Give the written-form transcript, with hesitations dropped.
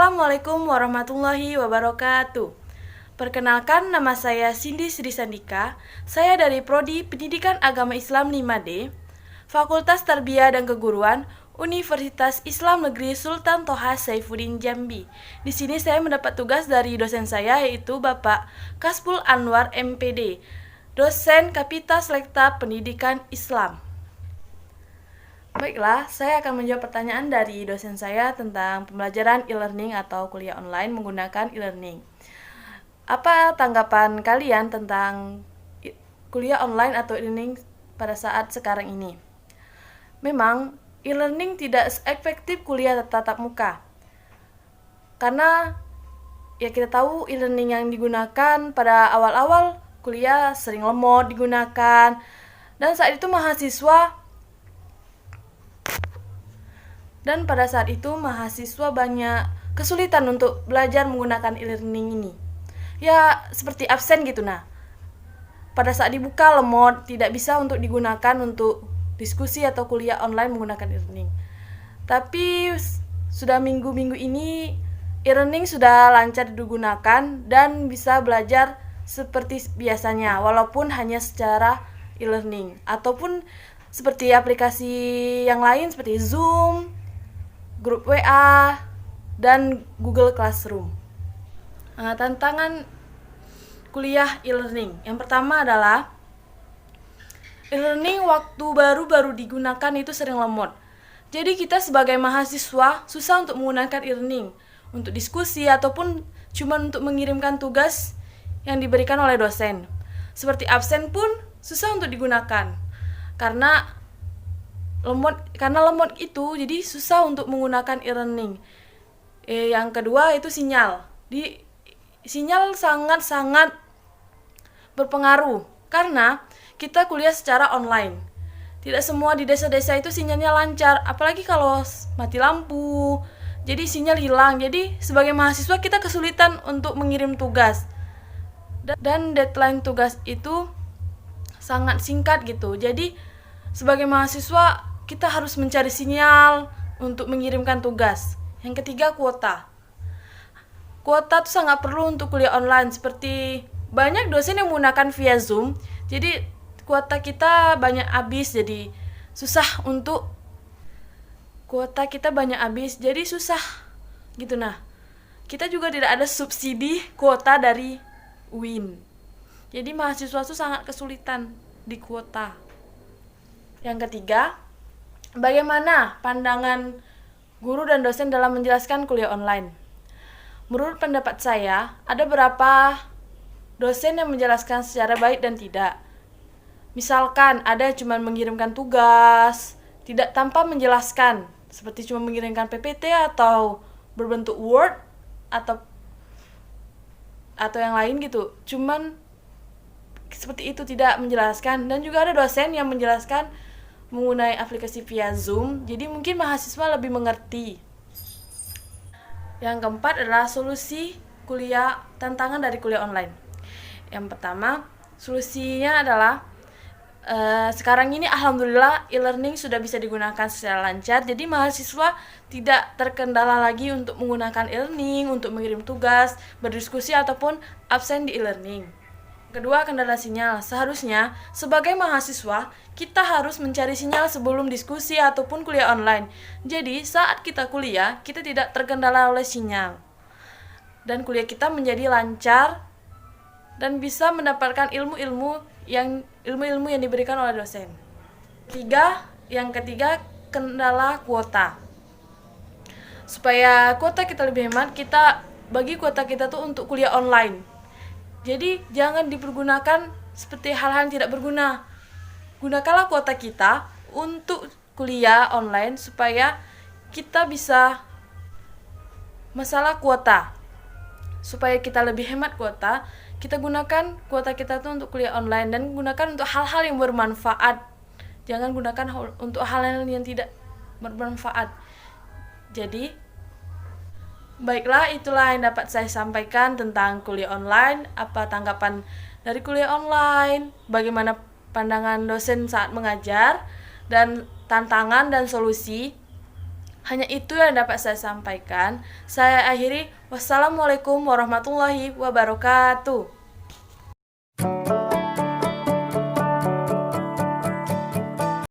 Assalamualaikum warahmatullahi wabarakatuh. Perkenalkan, nama saya Cindy Sri Sandika. Saya dari Prodi Pendidikan Agama Islam 5D, Fakultas Tarbiyah dan Keguruan, Universitas Islam Negeri Sultan Toha Saifuddin Jambi. Di sini saya mendapat tugas dari dosen saya, yaitu Bapak Kasbul Anwar MPD, dosen Kapita Selekta Pendidikan Islam. Baiklah, saya akan menjawab pertanyaan dari dosen saya tentang pembelajaran e-learning atau kuliah online menggunakan e-learning. Apa tanggapan kalian tentang kuliah online atau e-learning pada saat sekarang ini? Memang, e-learning tidak efektif kuliah tatap muka. Karena ya kita tahu e-learning yang digunakan pada awal-awal kuliah sering lemot digunakan. Dan pada saat itu mahasiswa banyak kesulitan untuk belajar menggunakan e-learning ini. Ya, seperti absen gitu nah. Pada saat dibuka lemot, tidak bisa untuk digunakan untuk diskusi atau kuliah online menggunakan e-learning. Tapi sudah minggu-minggu ini e-learning sudah lancar digunakan dan bisa belajar seperti biasanya walaupun hanya secara e-learning ataupun seperti aplikasi yang lain seperti Zoom, grup WA, dan Google Classroom. Tantangan kuliah e-learning. Yang pertama adalah e-learning waktu baru digunakan itu sering lemot. Jadi kita sebagai mahasiswa susah untuk menggunakan e-learning untuk diskusi ataupun cuma untuk mengirimkan tugas yang diberikan oleh dosen. Seperti absen pun susah untuk digunakan. Karena lemot itu jadi susah untuk menggunakan e-learning. Yang kedua itu sinyal. Sinyal sangat berpengaruh karena kita kuliah secara online. Tidak semua di desa-desa itu sinyalnya lancar, apalagi kalau mati lampu. Jadi sinyal hilang. Jadi sebagai mahasiswa kita kesulitan untuk mengirim tugas. Dan deadline tugas itu sangat singkat gitu. Jadi sebagai mahasiswa kita harus mencari sinyal untuk mengirimkan tugas. Yang ketiga, kuota. Kuota itu sangat perlu untuk kuliah online, seperti banyak dosen yang menggunakan via Zoom. Jadi kuota kita banyak habis, jadi susah untuk gitu nah. Kita juga tidak ada subsidi kuota dari UIN. Jadi mahasiswa itu sangat kesulitan di kuota. Yang ketiga, bagaimana pandangan guru dan dosen dalam menjelaskan kuliah online? Menurut pendapat saya, ada beberapa dosen yang menjelaskan secara baik dan tidak. Misalkan ada yang cuma mengirimkan tugas, tidak tanpa menjelaskan, seperti cuma mengirimkan PPT atau berbentuk Word atau yang lain gitu. Cuman seperti itu, tidak menjelaskan. Dan juga ada dosen yang menjelaskan menggunakan aplikasi via Zoom, jadi mungkin mahasiswa lebih mengerti. Yang keempat adalah solusi tantangan dari kuliah online. Yang pertama, solusinya adalah sekarang ini alhamdulillah e-learning sudah bisa digunakan secara lancar, jadi mahasiswa tidak terkendala lagi untuk menggunakan e-learning untuk mengirim tugas, berdiskusi ataupun absen di e-learning. Kedua, kendala sinyal. Seharusnya sebagai mahasiswa kita harus mencari sinyal sebelum diskusi ataupun kuliah online. Jadi saat kita kuliah kita tidak terkendala oleh sinyal dan kuliah kita menjadi lancar dan bisa mendapatkan ilmu-ilmu yang diberikan oleh dosen. Yang ketiga, kendala kuota. Supaya kuota kita lebih hemat, kita bagi kuota kita tuh untuk kuliah online. Jadi jangan dipergunakan seperti hal-hal yang tidak berguna. Gunakanlah kuota kita untuk kuliah online supaya kita bisa masalah kuota. Supaya kita lebih hemat kuota, kita gunakan kuota kita tuh untuk kuliah online dan gunakan untuk hal-hal yang bermanfaat. Jangan gunakan untuk hal-hal yang tidak bermanfaat. Jadi baiklah, itulah yang dapat saya sampaikan tentang kuliah online. Apa tanggapan dari kuliah online? Bagaimana pandangan dosen saat mengajar? Dan tantangan dan solusi. Hanya itu yang dapat saya sampaikan. Saya akhiri, wassalamualaikum warahmatullahi wabarakatuh.